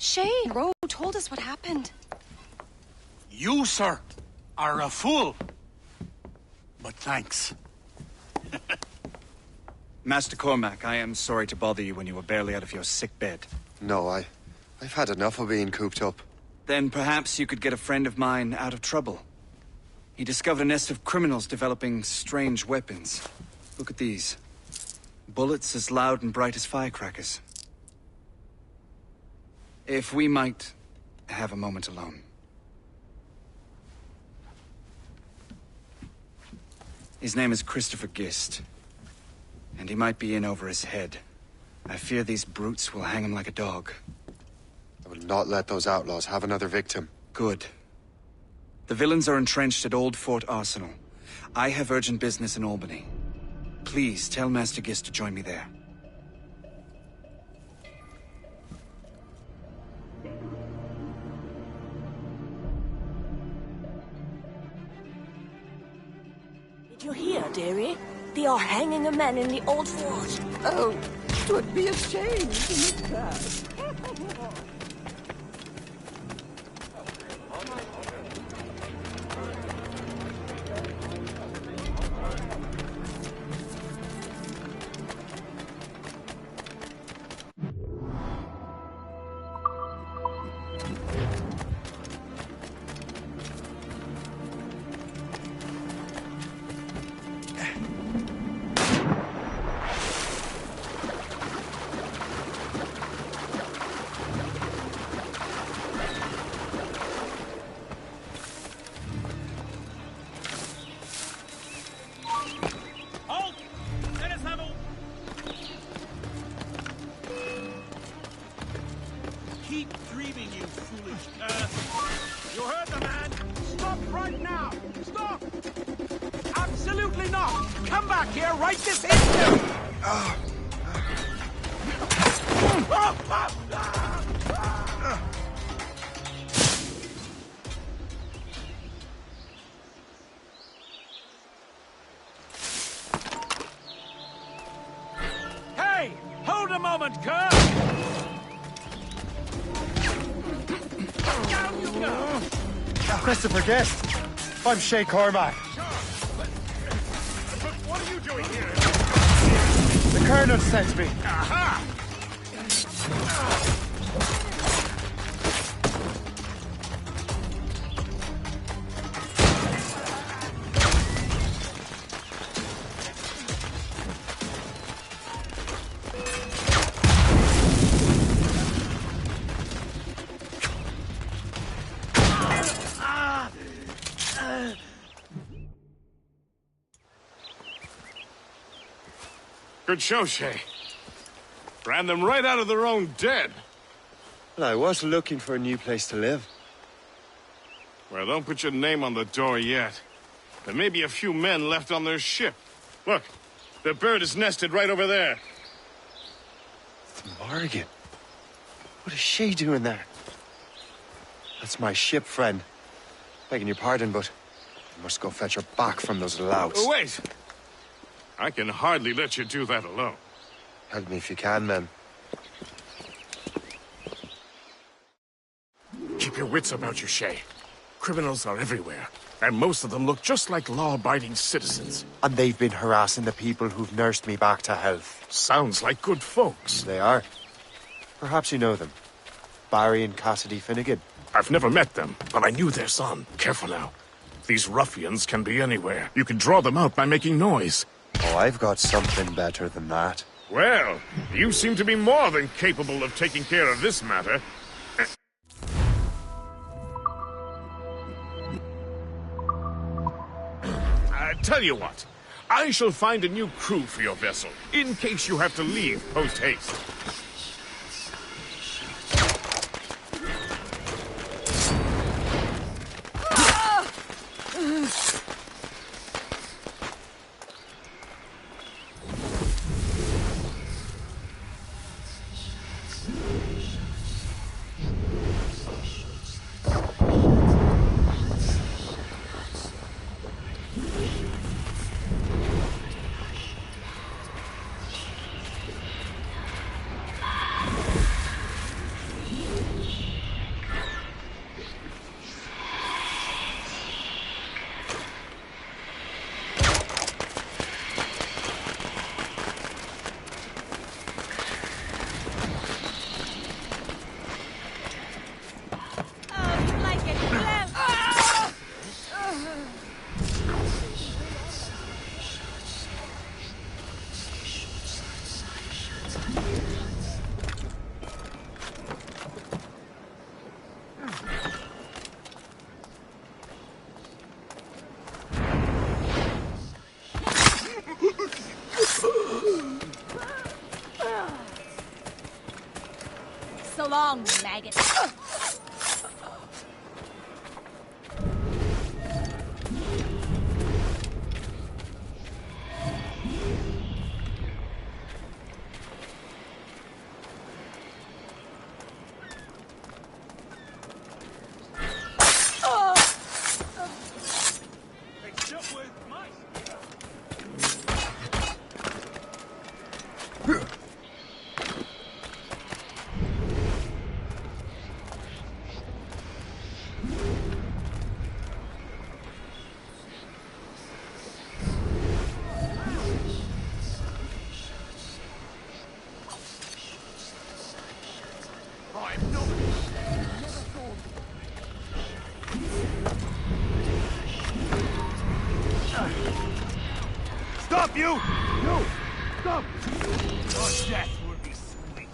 Shay and Ro told us what happened. You, sir, are a fool. But thanks. Master Cormac, I am sorry to bother you when you were barely out of your sick bed. No, I've had enough of being cooped up. Then perhaps you could get a friend of mine out of trouble. He discovered a nest of criminals developing strange weapons. Look at these. Bullets as loud and bright as firecrackers. If we might have a moment alone. His name is Christopher Gist. And he might be in over his head. I fear these brutes will hang him like a dog. I will not let those outlaws have another victim. Good. The villains are entrenched at Old Fort Arsenal. I have urgent business in Albany. Please tell Master Gist to join me there. Did you hear, dearie? They are hanging a man in the old fort. Oh, 'twould be a shame to miss that. Christopher Guest. I'm Shay Cormac. But what are you doing here? The Colonel sent me. Aha! Good show, Shay. Ran them right out of their own den. Well, I was looking for a new place to live. Well, don't put your name on the door yet. There may be a few men left on their ship. Look, the bird is nested right over there. Morgan. What is she doing there? That's my ship, friend. Begging your pardon, but I must go fetch her back from those louts. Oh, wait! I can hardly let you do that alone. Help me if you can, men. Keep your wits about you, Shay. Criminals are everywhere, and most of them look just like law-abiding citizens. And they've been harassing the people who've nursed me back to health. Sounds like good folks. They are. Perhaps you know them. Barry and Cassidy Finnegan. I've never met them, but I knew their son. Careful now. These ruffians can be anywhere. You can draw them out by making noise. Oh, I've got something better than that. Well, you seem to be more than capable of taking care of this matter. Tell you what, I shall find a new crew for your vessel, in case you have to leave post-haste. so long, maggot. Stop, you! You! Stop! Your death will be sweet.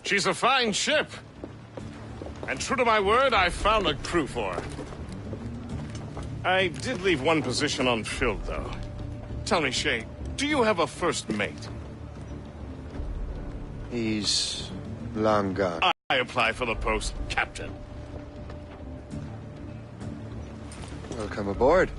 She's a fine ship. And true to my word, I found a crew for her. I did leave one position unfilled, though. Tell me, Shay, do you have a first mate? He's long gone. I apply for the post, Captain. Welcome aboard.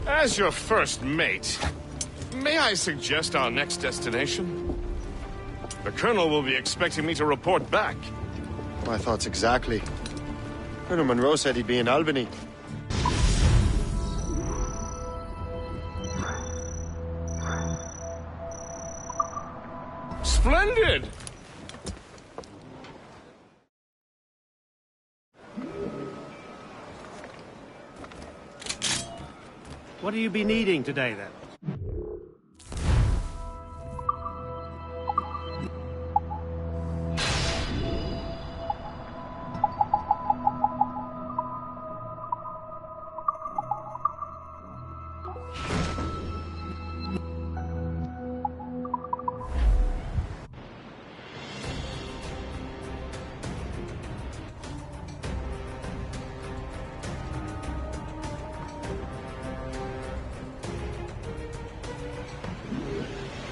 As your first mate, may I suggest our next destination? The Colonel will be expecting me to report back. My thoughts exactly. Colonel Monroe said he'd be in Albany. Splendid! What do you be needing today, then?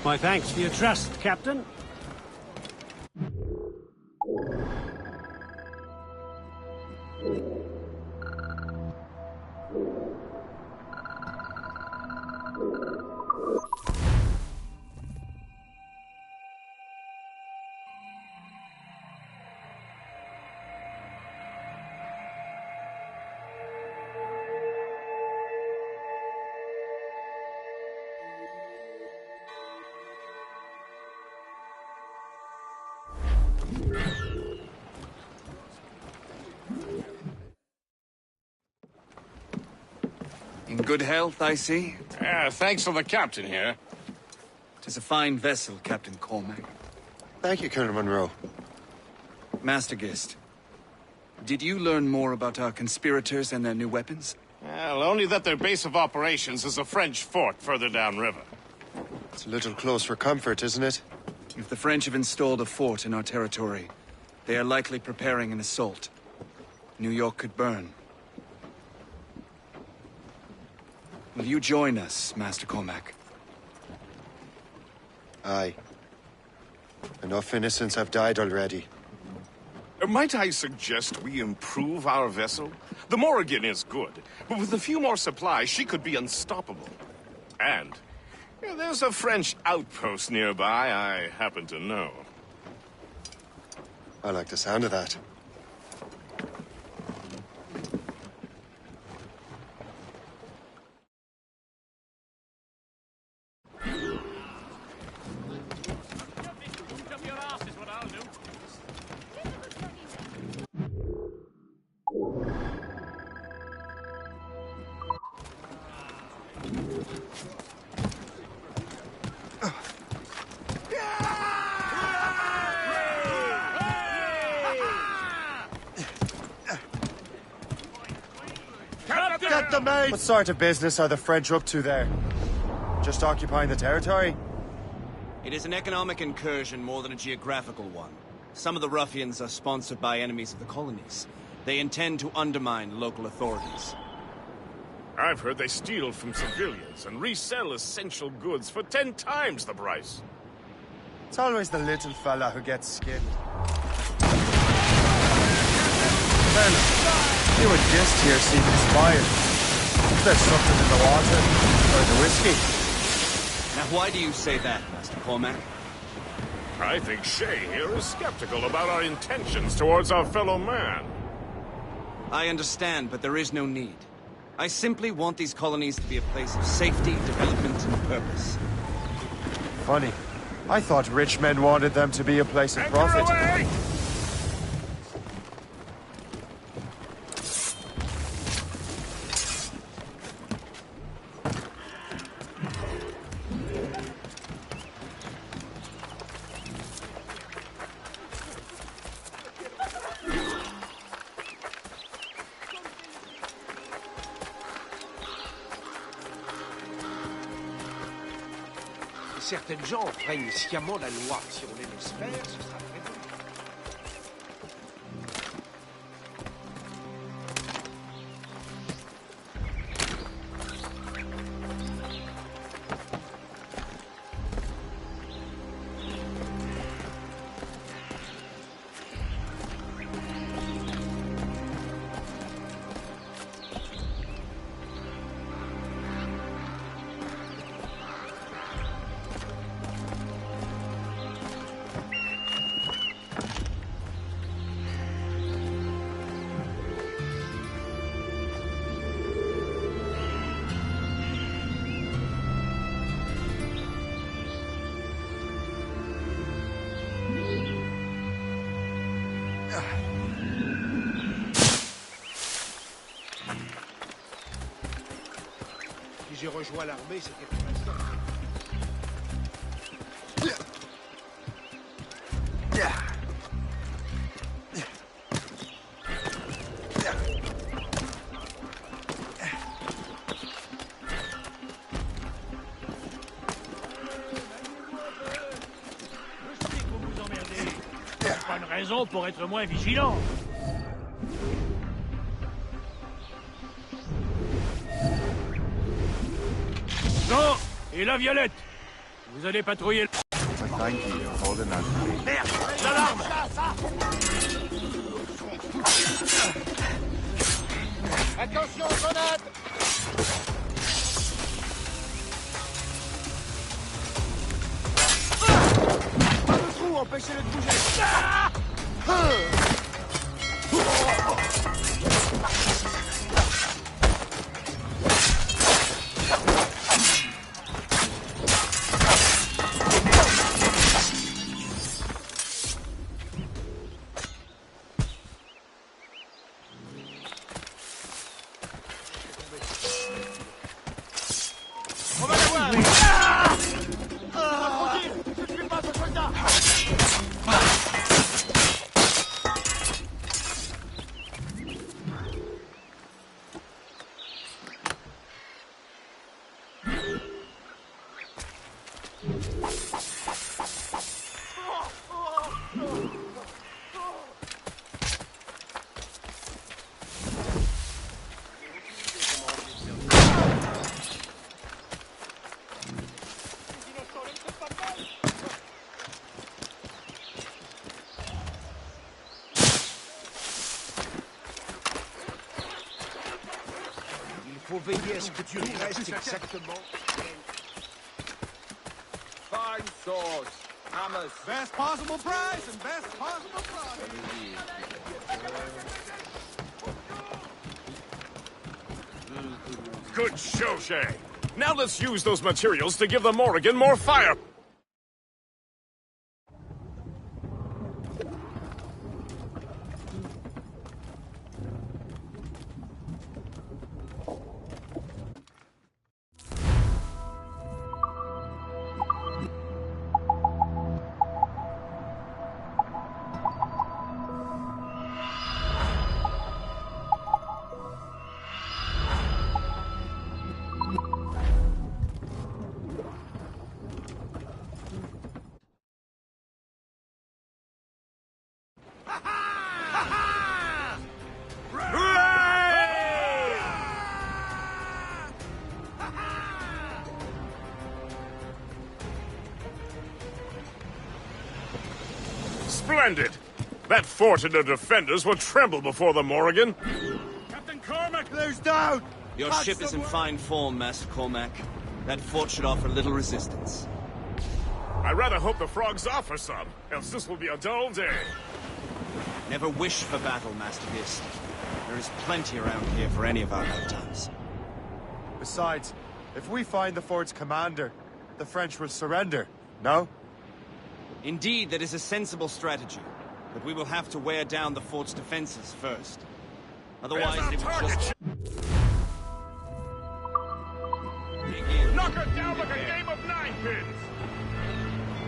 My thanks for your trust, Captain. In good health, I see. Thanks to the captain here. 'Tis a fine vessel, Captain Cormac. Thank you, Colonel Monroe. Master Gist, did you learn more about our conspirators and their new weapons? Well, only that their base of operations is a French fort further downriver. It's a little close for comfort, isn't it? If the French have installed a fort in our territory, they are likely preparing an assault. New York could burn. Will you join us, Master Cormac? Aye. Enough innocents have died already. Might I suggest we improve our vessel? The Morrigan is good, but with a few more supplies, she could be unstoppable. And there's a French outpost nearby I happen to know. I like the sound of that. Get the maid! What sort of business are the French up to there? Just occupying the territory? It is an economic incursion more than a geographical one. Some of the ruffians are sponsored by enemies of the colonies. They intend to undermine local authorities. I've heard they steal from civilians and resell essential goods for 10 times the price. It's always the little fella who gets skinned. Fella, you and Gist here seem inspired. Is there something in the water? Or the whiskey? Now why do you say that, Master Cormac? I think Shay here is skeptical about our intentions towards our fellow man. I understand, but there is no need. I simply want these colonies to be a place of safety, development, and purpose. Funny. I thought rich men wanted them to be a place of profit. Away! Certaines gens enfreignent sciemment la loi. Si on les laisse faire, ce sera très bon. Si j'ai rejoint l'armée, c'était pour l'instant. Raison pour être moins vigilant. Non, et la Violette, vous allez patrouiller. Thank you for holding that. Merde, l'alarme. Attention aux grenades! Pas de trou, empêchez-le de bouger! Faut veiller à ce que tu restes exactement. Fine swords, hammers. Best possible price and best possible product. Good show, Shay. Now let's use those materials to give the Morrigan more fire. Splendid! That fort and the defenders will tremble before the Morrigan. Captain Cormac! Blue's down! Your Catch ship is in someone. fine form, Master Cormac. That fort should offer little resistance. I rather hope the frogs offer some, else this will be a dull day. Never wish for battle, Master Gist. There is plenty around here for any of our lifetimes. Besides, if we find the fort's commander, the French will surrender, no? Indeed, that is a sensible strategy. But we will have to wear down the fort's defenses first. Otherwise, There's our it will target. just... Begin. Knock her down like a game of ninepins!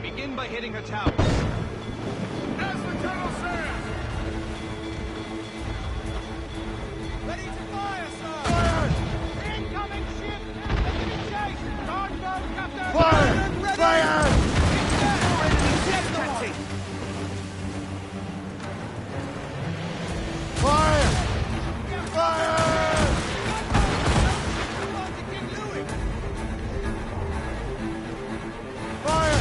Begin by hitting her towers. As the colonel says! Ready to fire, sir! Incoming ship! Enemy chase! On go, Captain! Fire! Fire! Fire! Fire! Fire!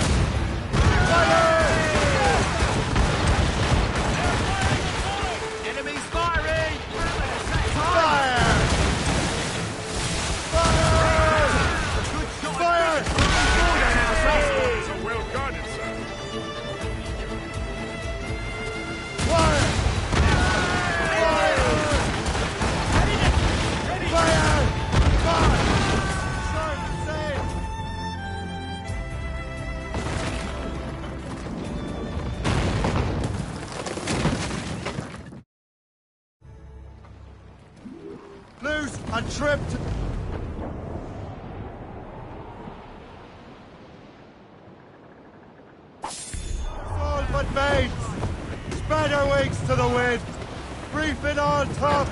Enemies firing! Fire! Fire! Fire! So well guarded, sir. Fire! Fire! Fire! Loose and tripped. All but mates. Spread our wings to the wind. Brief it all tops.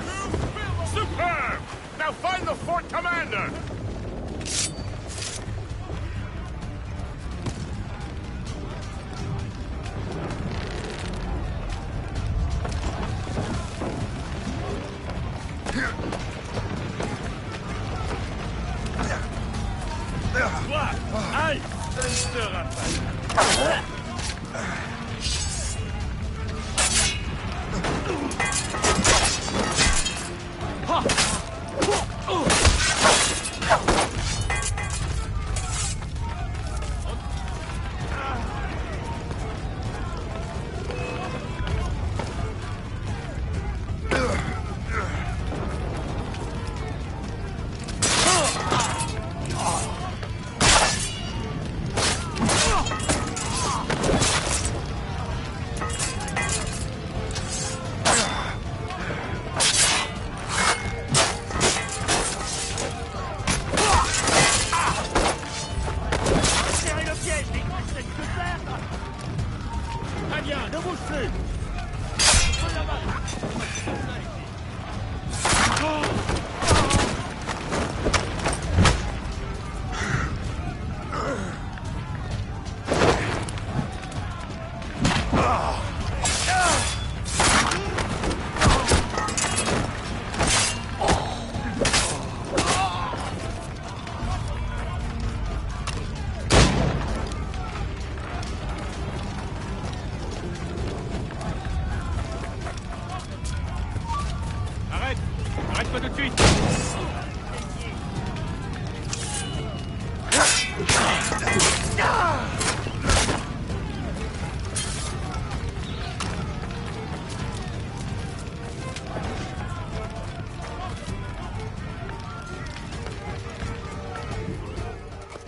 Superb! Now find the fort commander! Aïe! Ça ne sera pas. Très bien, ne bouge plus! Arrête! Arrête-toi tout de suite!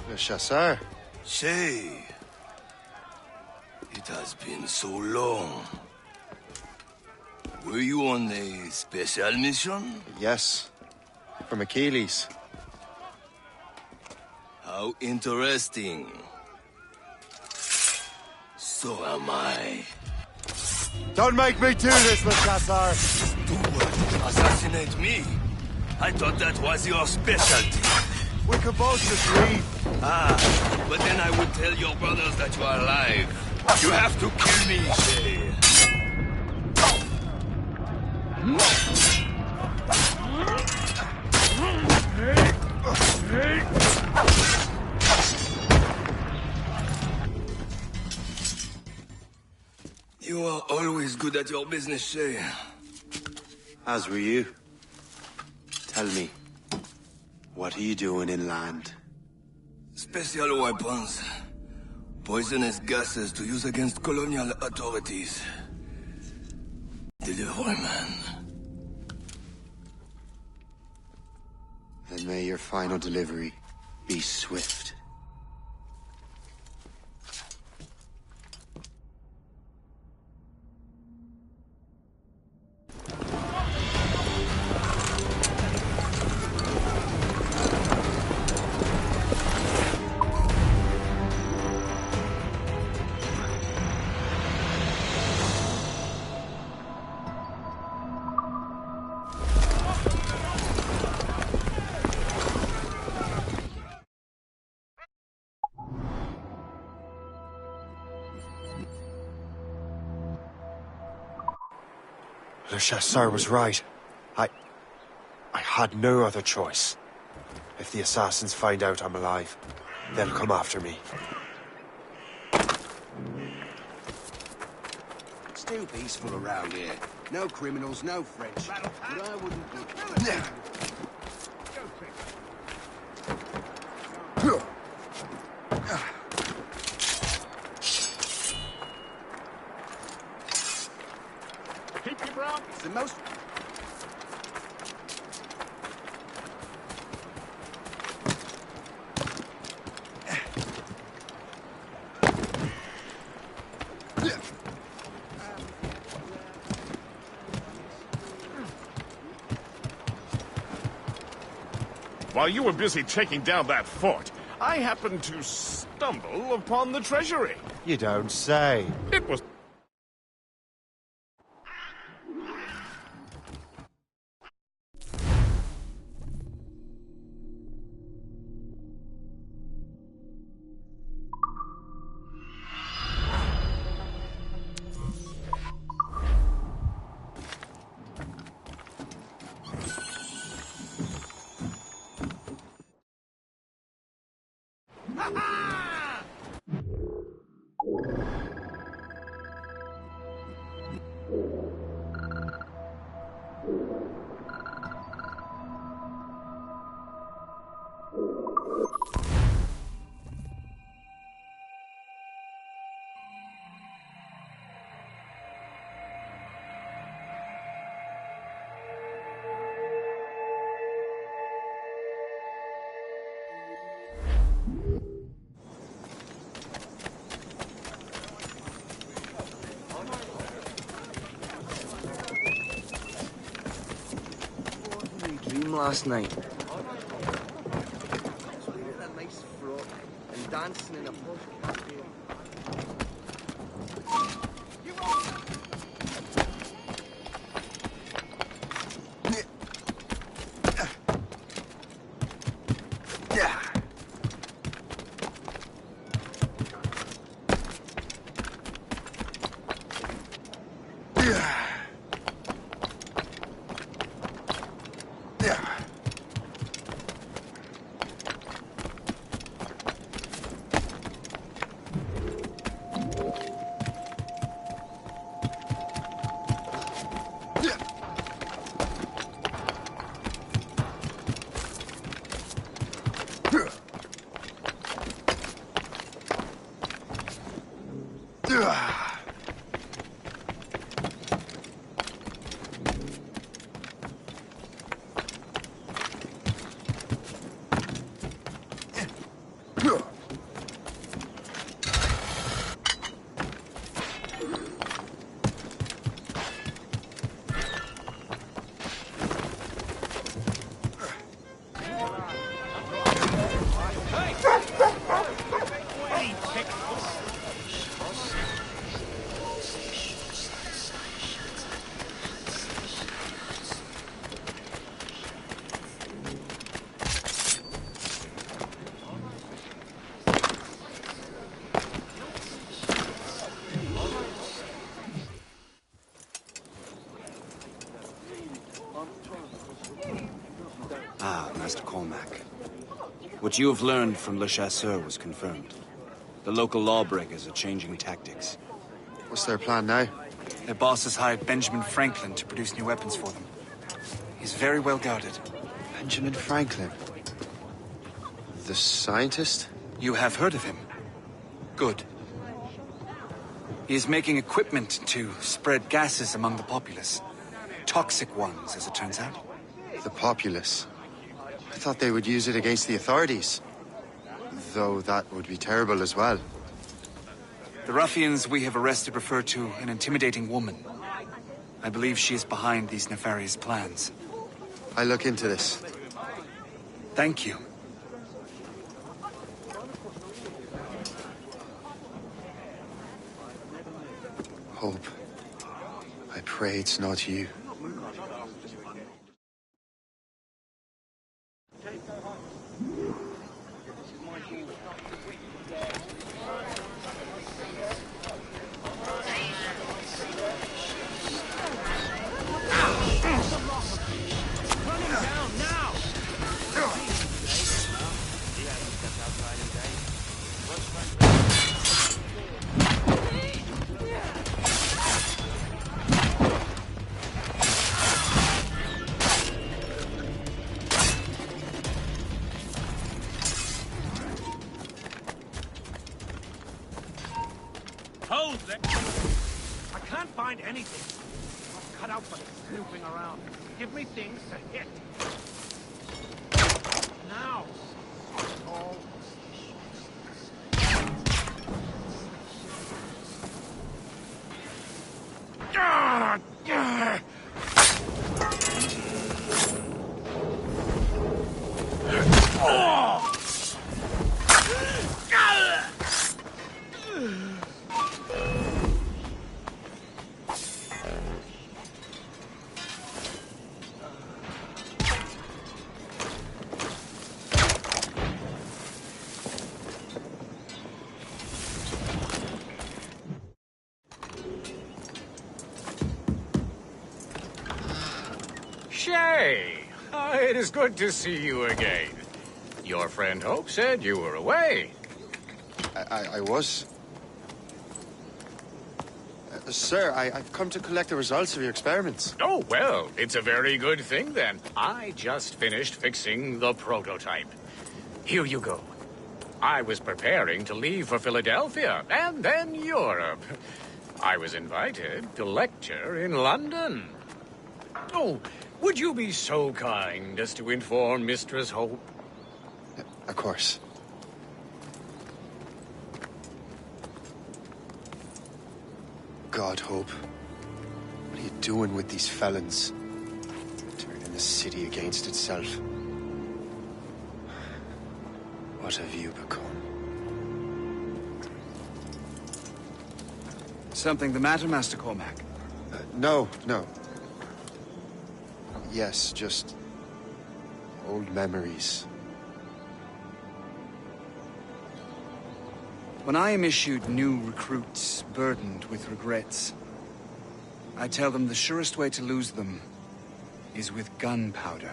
Le chasseur. Say, it has been so long. Were you on a special mission? Yes. From Achilles. How interesting. So am I. Don't make me do this, Le Chasseur. Do what? Assassinate me? I thought that was your specialty. We could both just leave. Ah, but then I would tell your brothers that you are alive. You have to kill me, Shay. You are good at your business, Shay. As were you. Tell me, what are you doing inland? Special weapons. Poisonous gases to use against colonial authorities. Delivery man. And may your final delivery be swift. Le Chasseur was right. I had no other choice. If the assassins find out I'm alive, they'll come after me. It's too peaceful around here. No criminals, no French. But I wouldn't... Keep your brow. It's the most... While you were busy taking down that fort, I happened to stumble upon the treasury. You don't say. It was... last night. A nice frock and dancing in a posh cafe. Master Cormac. What you have learned from Le Chasseur was confirmed. The local lawbreakers are changing tactics. What's their plan now? Their boss has hired Benjamin Franklin to produce new weapons for them. He's very well guarded. Benjamin Franklin? The scientist? You have heard of him? Good. He is making equipment to spread gases among the populace. Toxic ones, as it turns out. The populace? I thought they would use it against the authorities. Though that would be terrible as well. The ruffians we have arrested refer to an intimidating woman. I believe she is behind these nefarious plans. I'll look into this. Thank you. Hope. I pray it's not you. Hold it! I can't find anything. I'm cut out for snooping around. Give me things to hit. Now. Oh. Shay, it is good to see you again. Your friend Hope said you were away. I was. Sir, I've come to collect the results of your experiments. Oh, well, it's a very good thing then. I just finished fixing the prototype. Here you go. I was preparing to leave for Philadelphia and then Europe. I was invited to lecture in London. Oh, would you be so kind as to inform Mistress Hope? Of course. God, Hope. What are you doing with these felons? Turning the city against itself. What have you become? Something the matter, Master Cormac? No. Yes, just old memories. When I am issued new recruits burdened with regrets, I tell them the surest way to lose them is with gunpowder.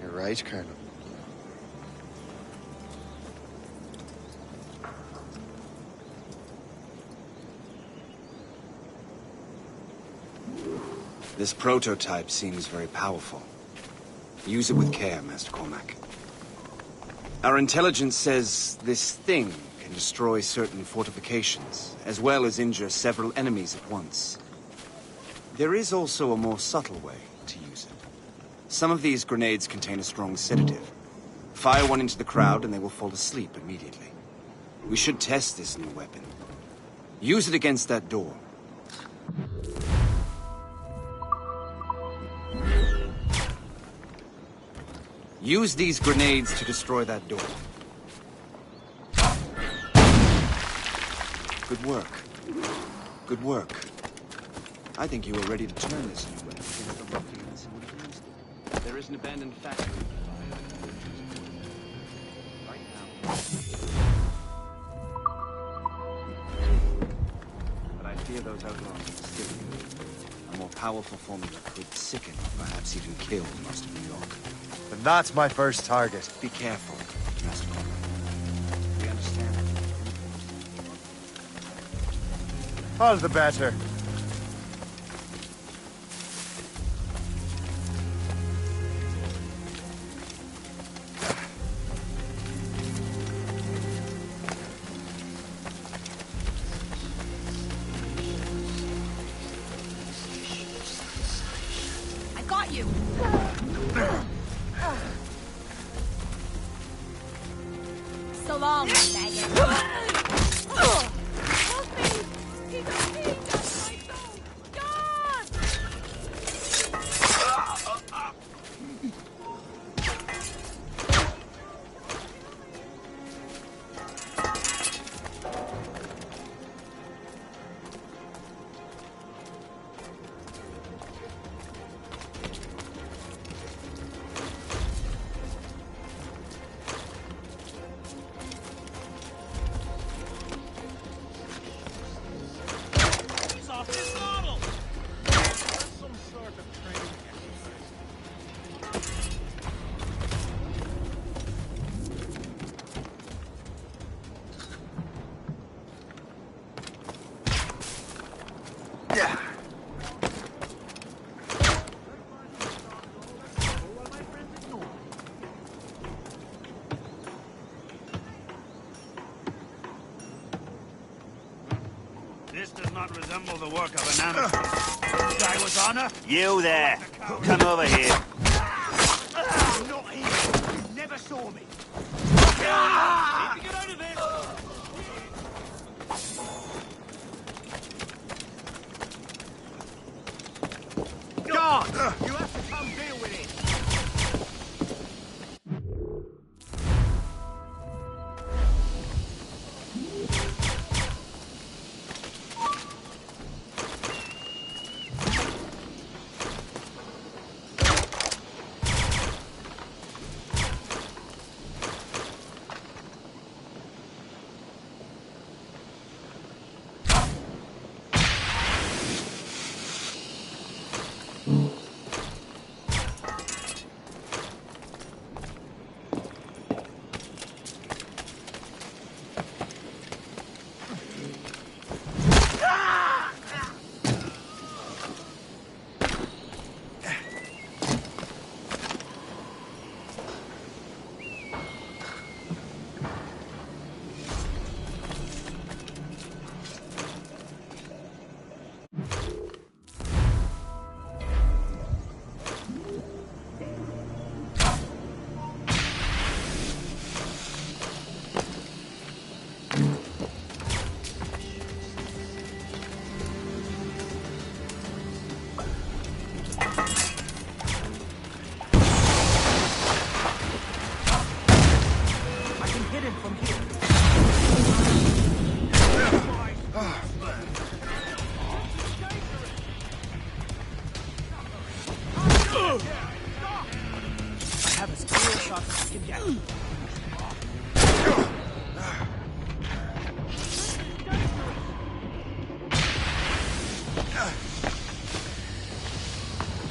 You're right, Colonel. This prototype seems very powerful. Use it with care, Master Cormac. Our intelligence says this thing can destroy certain fortifications, as well as injure several enemies at once. There is also a more subtle way to use it. Some of these grenades contain a strong sedative. Fire one into the crowd and they will fall asleep immediately. We should test this new weapon. Use it against that door. Use these grenades to destroy that door. Good work. Good work. I think you are ready to turn this new weapon against the ruffians who would have used it. There is an abandoned factory. Right now. But I fear those outlaws will still use it. A more powerful formula could sicken, perhaps even kill most of New York. And that's my first target. Be careful, Master Cormac. We understand. All the better. I got you. So long, faggot. Help me! He's a fiend on my soul! God! He's off his model! That's some sort of training exercise. Yeah. This does not resemble the work of an amateur. This guy was honor? You there. Come over here. I'm not here. You never saw me. Need to get out of this. God! You have to come deal with it.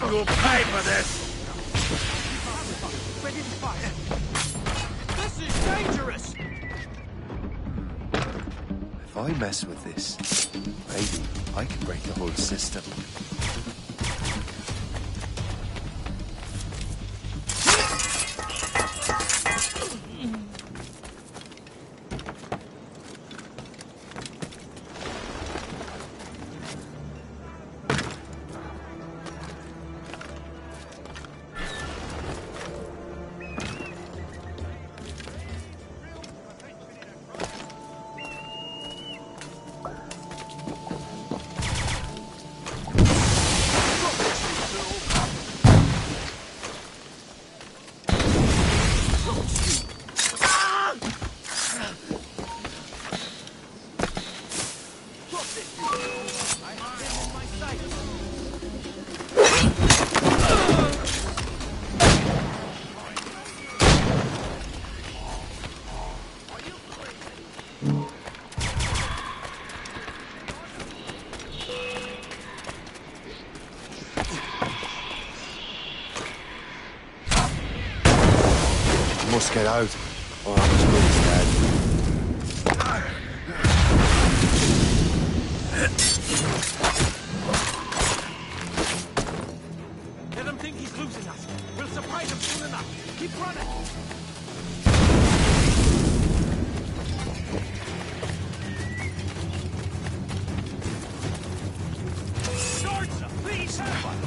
You'll pay for this! This is dangerous! If I mess with this, maybe I can break the whole system. Must get out, or I'm as good as dead. Let him think he's losing us. We'll surprise him soon enough. Keep running. Swords, please help us.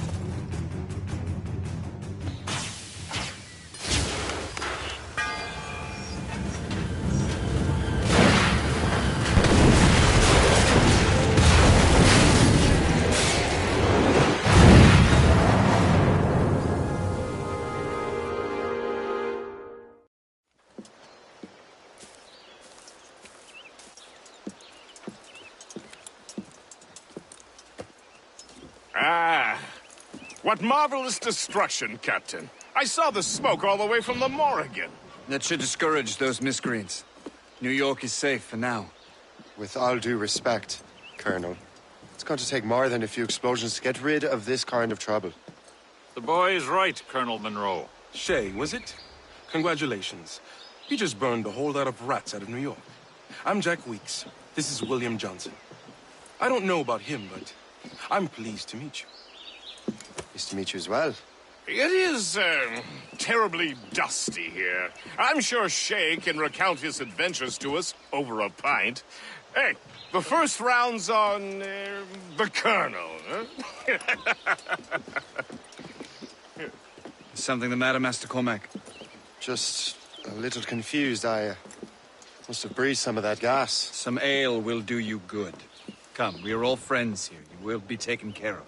Ah, what marvelous destruction, Captain. I saw the smoke all the way from the Morrigan. That should discourage those miscreants. New York is safe for now. With all due respect, Colonel, it's going to take more than a few explosions to get rid of this kind of trouble. The boy is right, Colonel Monroe. Shay, was it? Congratulations. You just burned a whole lot of rats out of New York. I'm Jack Weeks. This is William Johnson. I don't know about him, but I'm pleased to meet you. Pleased to meet you as well. It is, terribly dusty here. I'm sure Shay can recount his adventures to us over a pint. Hey, the first round's on, the Colonel, huh? Something the matter, Master Cormac? Just a little confused. I must have breathed some of that gas. Some ale will do you good. Come, we are all friends here. You will be taken care of.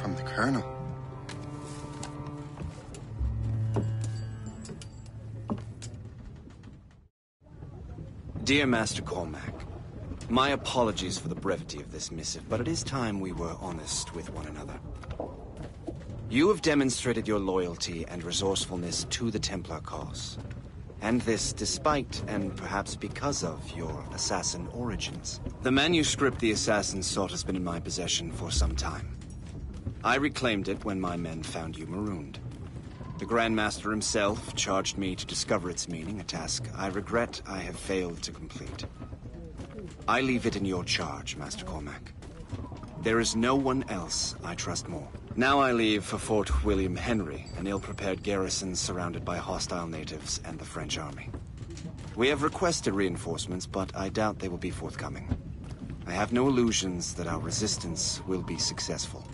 From the Colonel. Dear Master Cormac, my apologies for the brevity of this missive, but it is time we were honest with one another. You have demonstrated your loyalty and resourcefulness to the Templar cause. And this despite, and perhaps because of, your assassin origins. The manuscript the assassins sought has been in my possession for some time. I reclaimed it when my men found you marooned. The Grand Master himself charged me to discover its meaning, a task I regret I have failed to complete. I leave it in your charge, Master Cormac. There is no one else I trust more. Now I leave for Fort William Henry, an ill-prepared garrison surrounded by hostile natives and the French army. We have requested reinforcements, but I doubt they will be forthcoming. I have no illusions that our resistance will be successful.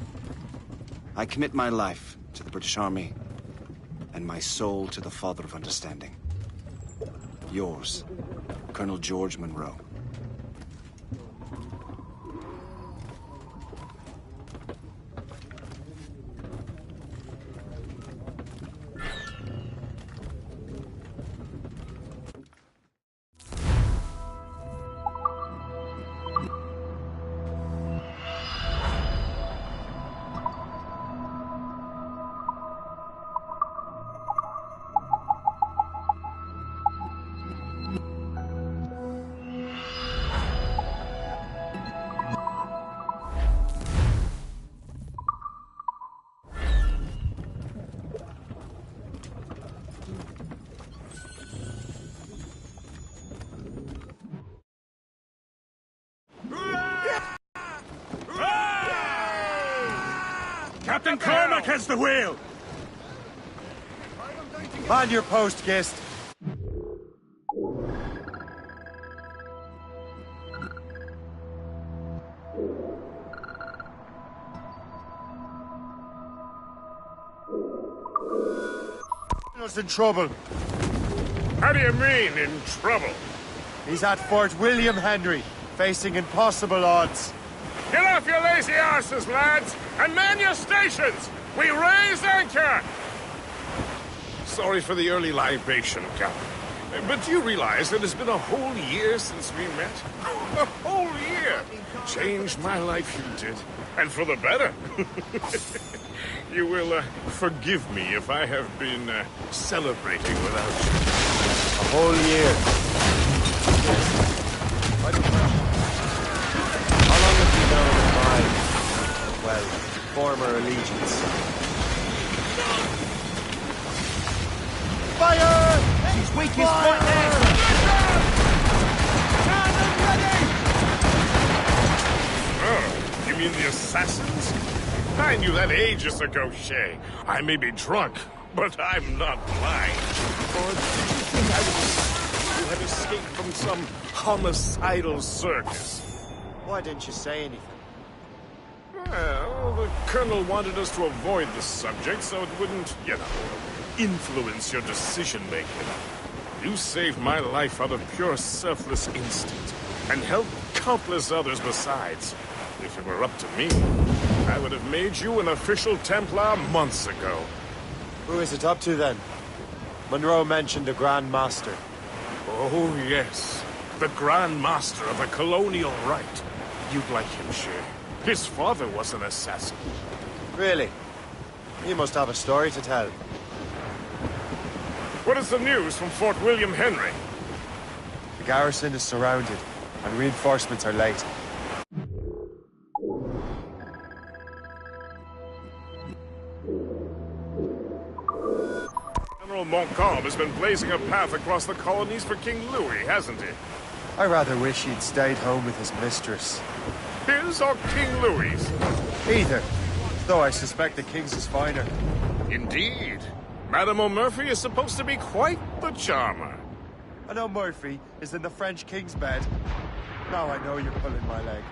I commit my life to the British Army, and my soul to the Father of Understanding. Yours, Colonel George Monroe. Captain Cormac has the wheel! Man your post, Gist. In trouble. How do you mean, in trouble? He's at Fort William Henry, facing impossible odds. Get off your lazy arses, lads, and man your stations! We raise anchor! Sorry for the early libation, Captain. But do you realize it has been a whole year since we met? A whole year! Changed my life, you did. And for the better. You will forgive me if I have been celebrating without you. A whole year. How long have you known of my, well, former allegiance? Fire! She's weakest point there! Cannon ready! Oh, you mean the assassins? I knew that ages ago, Shay. I may be drunk, but I'm not blind. Or do you think you had escaped from some homicidal circus? Why didn't you say anything? Well, the Colonel wanted us to avoid the subject so it wouldn't, influence your decision-making. You saved my life out of pure selfless instinct, and helped countless others besides. If it were up to me, I would have made you an official Templar months ago. Who is it up to, then? Monroe mentioned the Grand Master. Oh, yes. The Grand Master of the Colonial Rite. You'd like him, Shay. His father was an assassin. Really? He must have a story to tell. What is the news from Fort William Henry? The garrison is surrounded, and reinforcements are late. General Montcalm has been blazing a path across the colonies for King Louis, hasn't he? I rather wish he'd stayed home with his mistress. His or King Louis's? Either. Though I suspect the king's is finer. Indeed. Madame O'Murphy is supposed to be quite the charmer. I know Murphy is in the French king's bed. Now I know you're pulling my leg.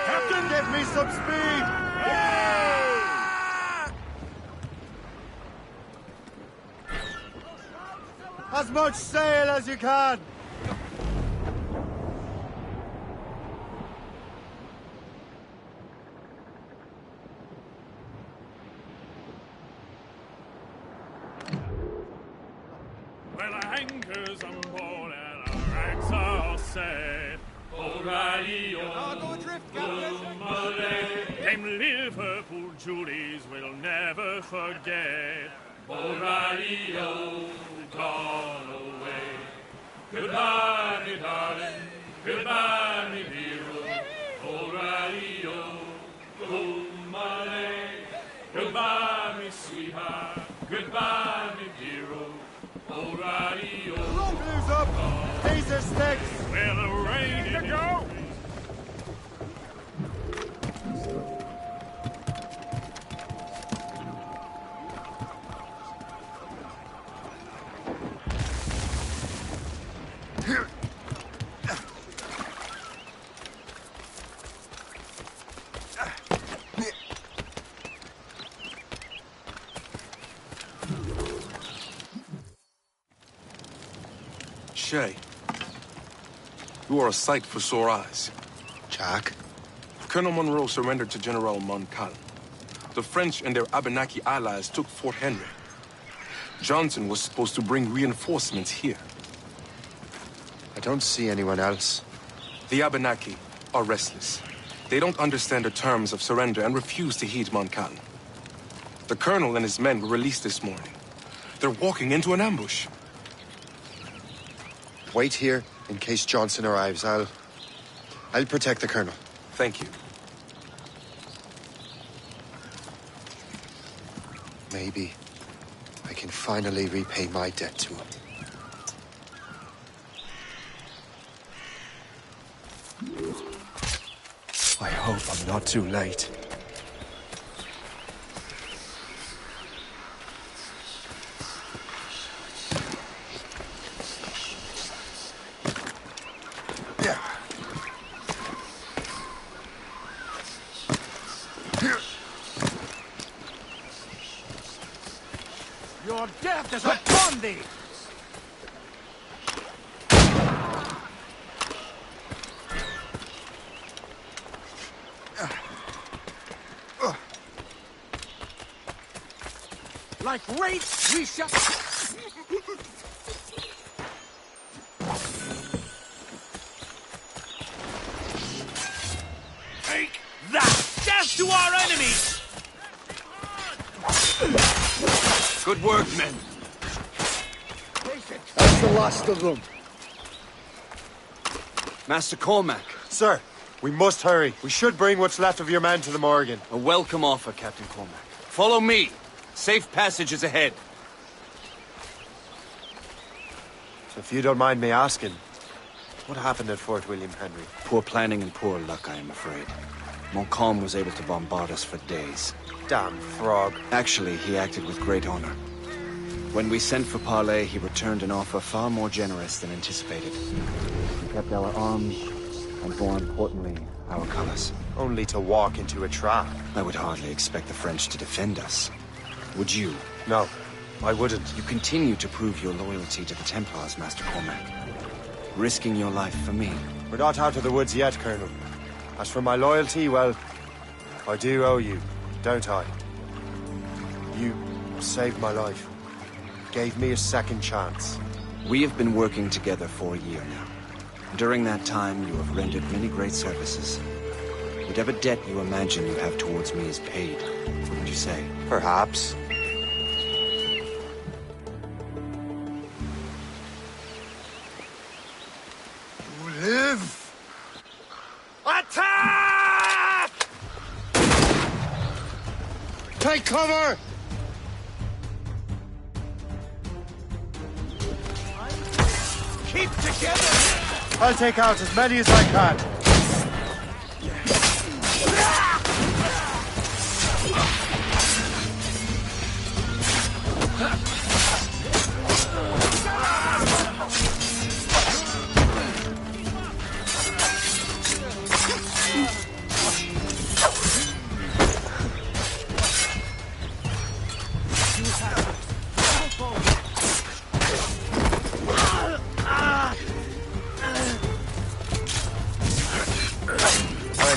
Captain, give me some speed! As much sail as you can! Well, our anchors on board and our racks are set. O'Reilly, them Liverpool Julies will never forget. O'Reilly, gone away. Goodbye, me darling. Goodbye, me hero. O'Reilly, home Goodbye, me sweetheart. Goodbye, me hero. O'Reilly, Rope loose up! These are sticks! Well, the rain to go! Shay, you are a sight for sore eyes. Jack? Colonel Monroe surrendered to General Montcalm. The French and their Abenaki allies took Fort Henry. Johnson was supposed to bring reinforcements here. I don't see anyone else. The Abenaki are restless. They don't understand the terms of surrender and refuse to heed Montcalm. The colonel and his men were released this morning. They're walking into an ambush. Wait here in case Johnson arrives. I'll protect the colonel. Thank you. Maybe I can finally repay my debt to him. I hope I'm not too late. Your death is upon thee! Like wraiths, we shall... Take that! Death to our enemies! Good work, men. That's the last of them. Master Cormac. Sir, we must hurry. We should bring what's left of your men to the Morrigan. A welcome offer, Captain Cormac. Follow me. Safe passage is ahead. So if you don't mind me asking, what happened at Fort William Henry? Poor planning and poor luck, I am afraid. Montcalm was able to bombard us for days. Damn frog. Actually, he acted with great honor. When we sent for parley, he returned an offer far more generous than anticipated. He kept our arms, and more importantly, our colors. Only to walk into a trap. I would hardly expect the French to defend us. Would you? No, I wouldn't. You continue to prove your loyalty to the Templars, Master Cormac. Risking your life for me. We're not out of the woods yet, Colonel. As for my loyalty, well, I do owe you, don't I? You saved my life. Gave me a second chance. We have been working together for a year now. During that time, you have rendered many great services. Whatever debt you imagine you have towards me is paid, wouldn't you say? Perhaps. Live! Attack! Take cover! Keep together! I'll take out as many as I can.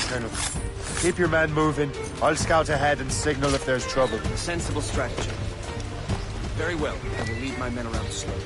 Colonel. Keep your men moving. I'll scout ahead and signal if there's trouble. A sensible strategy. Very well. I will lead my men around slowly.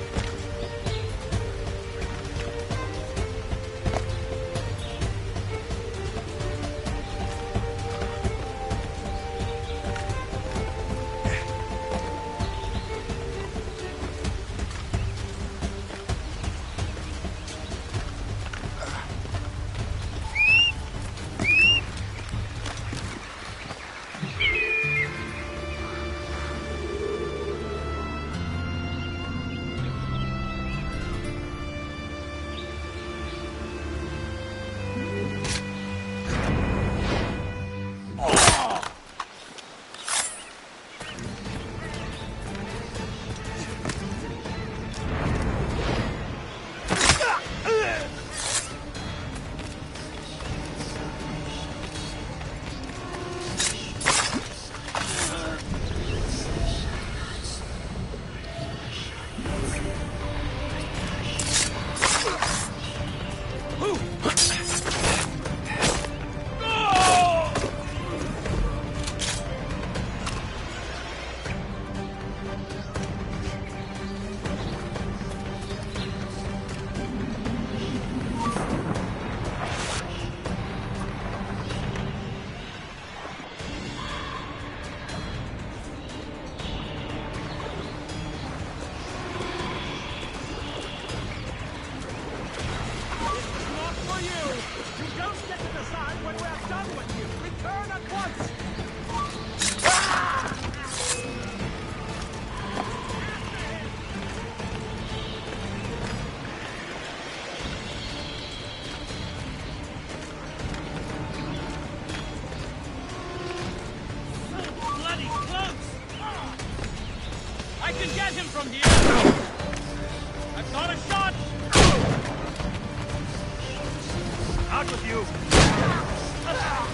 Out with you!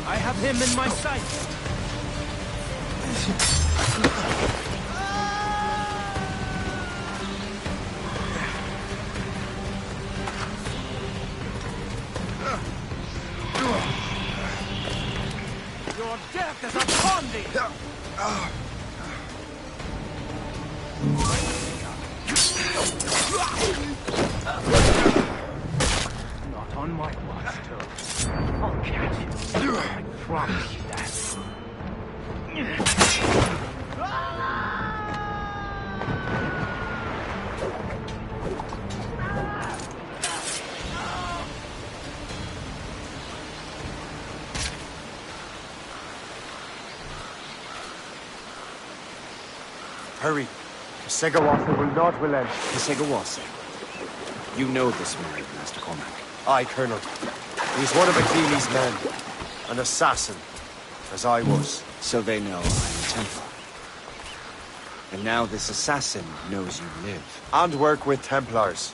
I have him in my sights! Your death is upon thee! Not on my watch, Toad. I'll catch you. I promise you that. Hurry. The Segawasa will not relent. The Segawasa? You know this man, Master Cormac. Aye, Colonel. He is one of Achilles' men. An assassin, as I was. So they know I'm a Templar. And now this assassin knows you live. And work with Templars.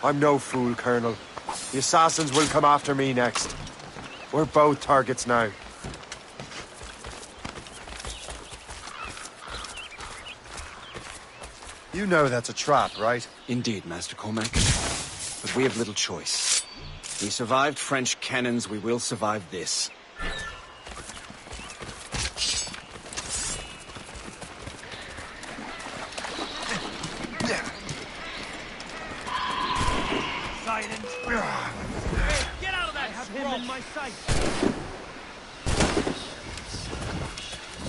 I'm no fool, Colonel. The assassins will come after me next. We're both targets now. You know that's a trap, right? Indeed, Master Cormac. But we have little choice. We survived French cannons, we will survive this. Silence! Hey, get out of that! I have him in my sight!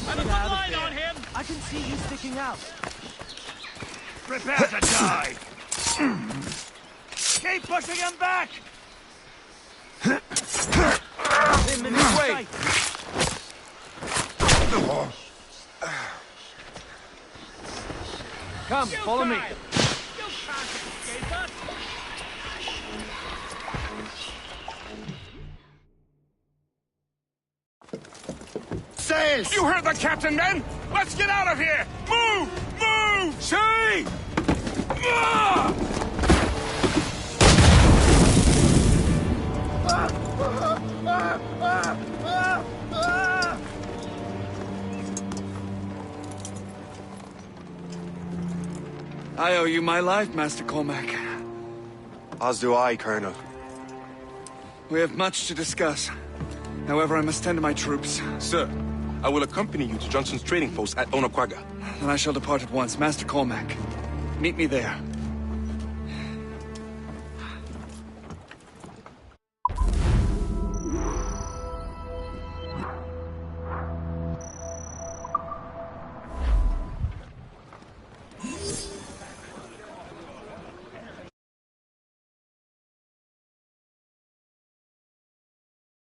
I'm a line on him! I can see you sticking out. Prepare to die! Keep pushing him back! Him in his way! Come, follow me. You can't escape us! Sails! You heard the captain, men! Let's get out of here! Move! Move! See! I owe you my life, Master Cormac. As do I, Colonel. We have much to discuss. However, I must tend to my troops. Sir, I will accompany you to Johnson's trading post at Onokwaga. Then I shall depart at once. Master Cormac, meet me there.